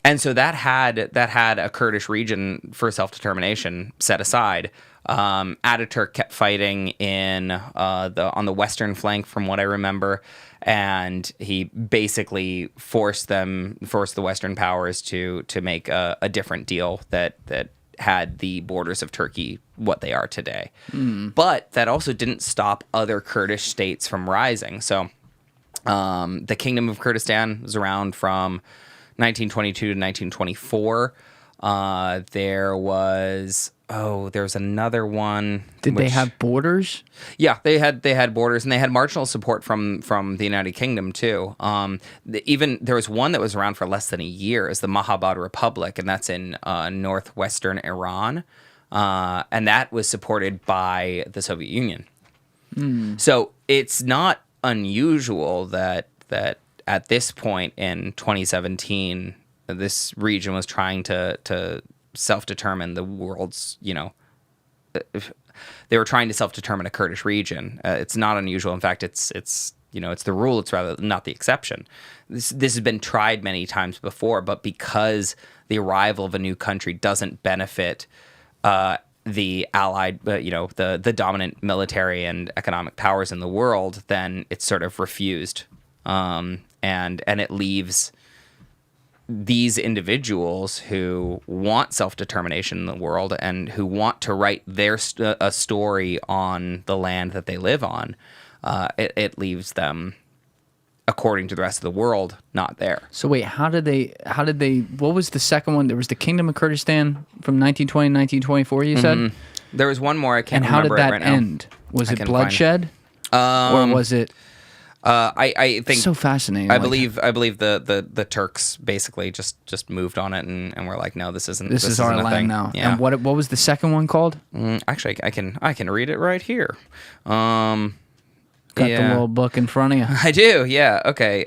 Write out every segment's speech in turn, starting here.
And so that had a Kurdish region for self-determination set aside. Ataturk kept fighting on the western flank, from what I remember, and he basically forced the Western powers to make a different deal that had the borders of Turkey what they are today. But that also didn't stop other Kurdish states from rising. So the Kingdom of Kurdistan was around from 1922 to 1924. There was another one. Did they have borders? Yeah, they had borders, and they had marginal support from the United Kingdom too. Even there was one that was around for less than a year, is the Mahabad Republic, and that's in northwestern Iran, and that was supported by the Soviet Union. So it's not unusual that at this point in 2017, this region was trying to self-determine the world's, they were trying to self-determine a Kurdish region. It's not unusual. In fact, it's the rule. It's rather not the exception. This has been tried many times before, but because the arrival of a new country doesn't benefit the allied, the dominant military and economic powers in the world, then it's sort of refused. And it leaves these individuals who want self-determination in the world and who want to write a story on the land that they live on, it leaves them, according to the rest of the world, not there. So wait, how did they, what was the second one? There was the Kingdom of Kurdistan from 1920 to 1924, you said? There was one more, I can't and how remember did that it right end? now. Was it bloodshed? Or was it... I think so fascinating. I believe the Turks basically just moved on it and were like, no, this isn't. This is our land now. Yeah. And what was the second one called? Actually, I can read it right here. Got the little book in front of you. I do. Yeah. Okay.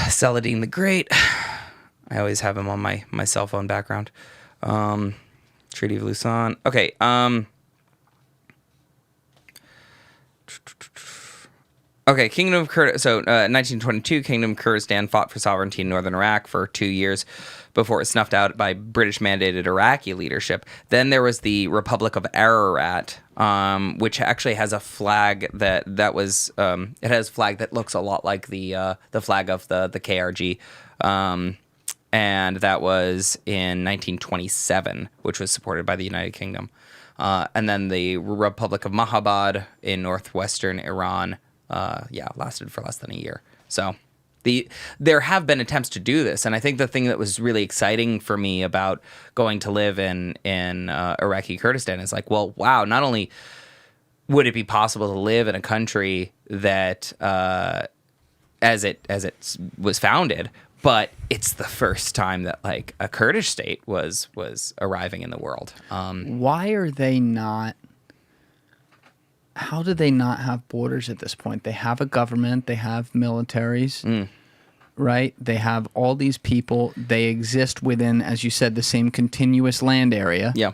Saladin the Great. I always have him on my cell phone background. Treaty of Lausanne. Okay. Okay, Kingdom of Kurdistan. So, 1922, Kingdom of Kurdistan fought for sovereignty in northern Iraq for 2 years before it was snuffed out by British-mandated Iraqi leadership. Then there was the Republic of Ararat, which actually has a flag that was it has a flag that looks a lot like the flag of the KRG, and that was in 1927, which was supported by the United Kingdom. And then the Republic of Mahabad in northwestern Iran, lasted for less than a year. So there have been attempts to do this, and I think the thing that was really exciting for me about going to live in Iraqi Kurdistan is like, well, wow, not only would it be possible to live in a country that as it was founded, but it's the first time that like a Kurdish state was arriving in the world. Why are they not? How do they not have borders at this point? They have a government. They have militaries, right? They have all these people. They exist within, as you said, the same continuous land area. Yeah.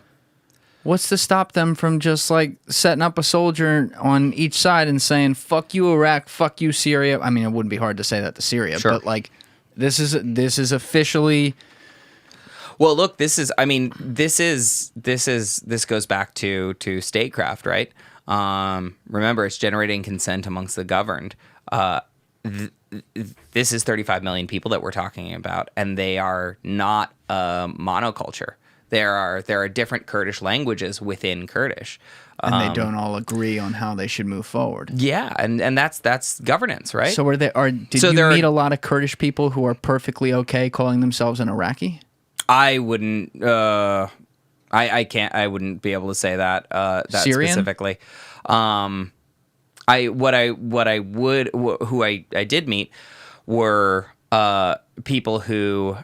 What's to stop them from just like setting up a soldier on each side and saying, fuck you, Iraq, fuck you, Syria? I mean, it wouldn't be hard to say that to Syria, sure. But like, this is officially. Well, look, this goes back to statecraft, right? Remember, it's generating consent amongst the governed. This is 35 million people that we're talking about, and they are not a monoculture. There are different Kurdish languages within Kurdish. And they don't all agree on how they should move forward. Yeah, and that's governance, right? So did you meet a lot of Kurdish people who are perfectly okay calling themselves an Iraqi? I wouldn't. I can't. I wouldn't be able to say that Syrian? Specifically. Who I did meet were people who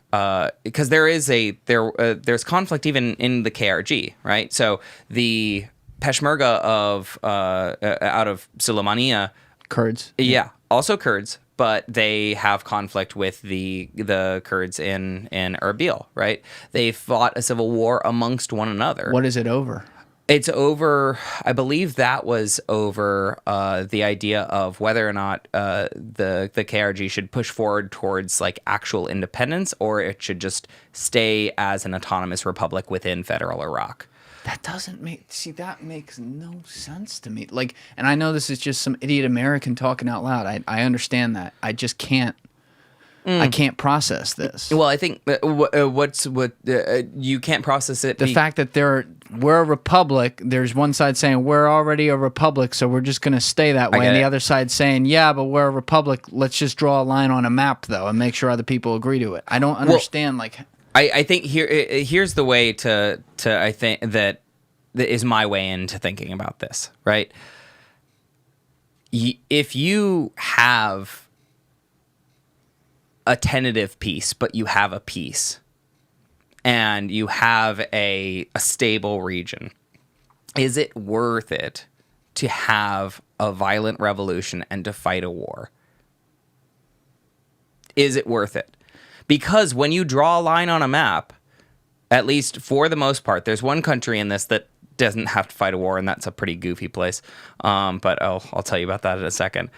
because there's conflict even in the KRG, right? So the Peshmerga out of Suleimania, Kurds, also Kurds, but they have conflict with the Kurds in Erbil, right? They fought a civil war amongst one another. What is it over? It's over. I believe that was over the idea of whether or not the KRG should push forward towards like actual independence, or it should just stay as an autonomous republic within federal Iraq. That doesn't make that makes no sense to me. Like, and I know this is just some idiot American talking out loud. I understand that. I just can't. I can't process this. Well, I think you can't process it. The fact that we're a republic. There's one side saying we're already a republic, so we're just going to stay that way, and the other side saying, yeah, but we're a republic. Let's just draw a line on a map though, and make sure other people agree to it. I don't understand. Like, I think here's the way to I think that is my way into thinking about this. Right. If you have a tentative peace, but you have a peace, and you have a stable region, is it worth it to have a violent revolution and to fight a war? Is it worth it? Because when you draw a line on a map, at least for the most part, there's one country in this that doesn't have to fight a war, and that's a pretty goofy place. But I'll tell you about that in a second.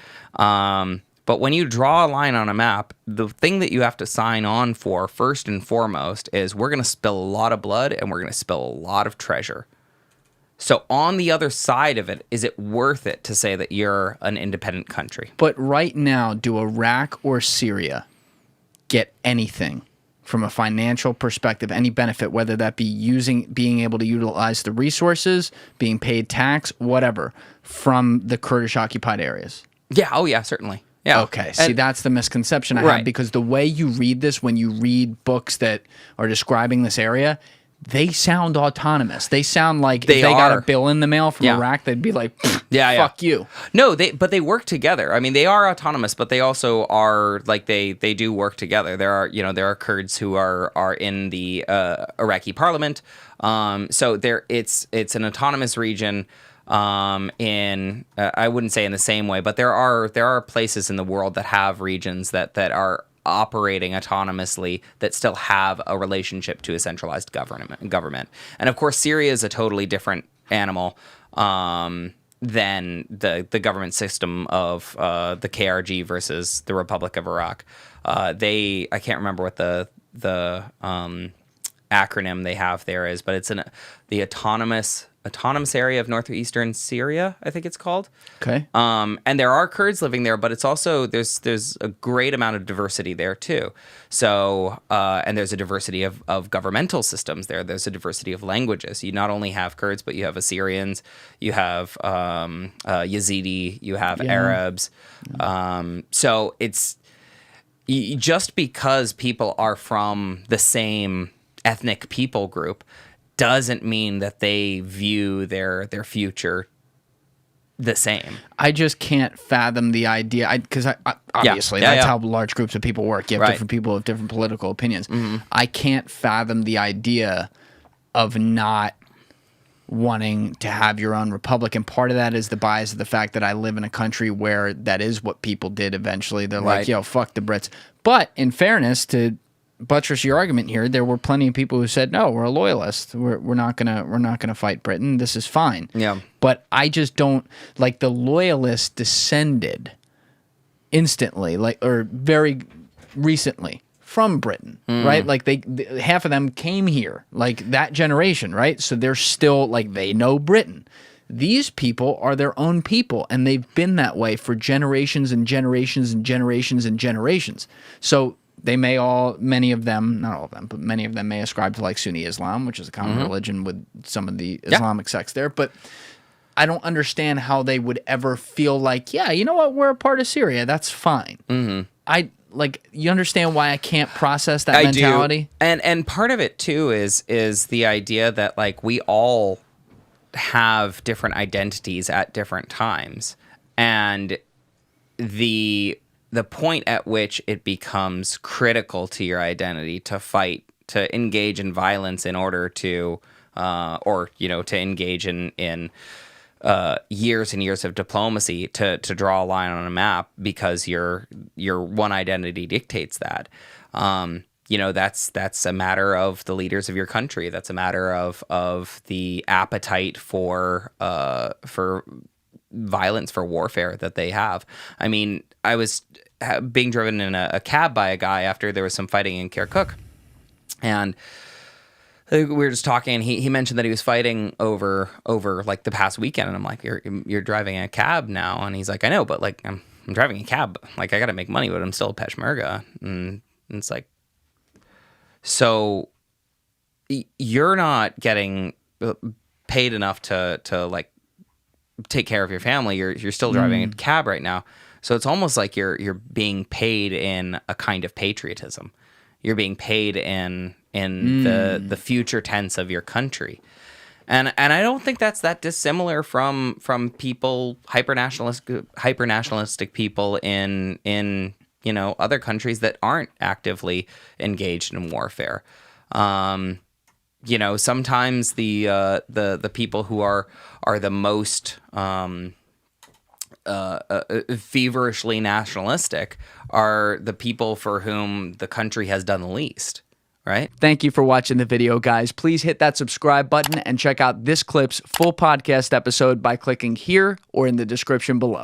But when you draw a line on a map, the thing that you have to sign on for first and foremost is we're going to spill a lot of blood and we're going to spill a lot of treasure. So on the other side of it, is it worth it to say that you're an independent country? But right now, do Iraq or Syria get anything from a financial perspective, any benefit, whether that be being able to utilize the resources, being paid tax, whatever, from the Kurdish occupied areas? Yeah. Oh, yeah, certainly. Yeah. Okay. See, that's the misconception I have, because the way you read this, when you read books that are describing this area, they sound autonomous. They sound like if they got a bill in the mail from Iraq, they'd be like, fuck you. No, but they work together. I mean, they are autonomous, but they also are like they do work together. There are Kurds who are in the Iraqi parliament. So it's an autonomous region. I wouldn't say in the same way, but there are places in the world that have regions that are operating autonomously that still have a relationship to a centralized government. And of course, Syria is a totally different animal than the government system of the KRG versus the Republic of Iraq. I can't remember what the acronym they have there is, but it's the autonomous area of northeastern Syria, I think it's called. Okay. And there are Kurds living there, but it's also there's a great amount of diversity there too. So and there's a diversity of governmental systems there. There's a diversity of languages. You not only have Kurds, but you have Assyrians, you have Yazidi, you have Arabs. So it's just because people are from the same ethnic people group doesn't mean that they view their future the same. I just can't fathom the idea, because obviously that's how large groups of people work. You have different people with different political opinions. Mm-hmm. I can't fathom the idea of not wanting to have your own republic, and part of that is the bias of the fact that I live in a country where that is what people did eventually. They're like, yo, fuck the Brits. But in fairness, to buttress your argument here, there were plenty of people who said, no, we're a loyalist. We're not gonna fight Britain. This is fine. Yeah. But I just don't like the loyalists descended instantly, or very recently from Britain, right? Like half of them came here, like that generation, right? So they're still like, they know Britain. These people are their own people, and they've been that way for generations and generations and generations and generations. So they may many of them, not all of them, but many of them may ascribe to like Sunni Islam, which is a common religion with some of the Islamic sects there. But I don't understand how they would ever feel like, yeah, you know what, we're a part of Syria. That's fine. Mm-hmm. You understand why I can't process that mentality? Do. And part of it too is the idea that like we all have different identities at different times, and the point at which it becomes critical to your identity to fight, to engage in violence in order to, to engage in years and years of diplomacy to draw a line on a map because your one identity dictates that. that's a matter of the leaders of your country. That's a matter of the appetite for violence, for warfare that they have. I mean, I was being driven in a cab by a guy after there was some fighting in Kirkuk, and we were just talking. He mentioned that he was fighting over like the past weekend, and I'm like, you're driving a cab now, and he's like, I know, but like I'm driving a cab, like I got to make money, but I'm still a Peshmerga, and it's like, so you're not getting paid enough to like take care of your family. You're still driving a cab right now, so it's almost like you're being paid in a kind of patriotism. You're being paid in the future tense of your country, and I don't think that's that dissimilar from people hyper nationalistic people in other countries that aren't actively engaged in warfare. Sometimes the people who are the most feverishly nationalistic are the people for whom the country has done the least, right? Thank you for watching the video, guys. Please hit that subscribe button and check out this clip's full podcast episode by clicking here or in the description below.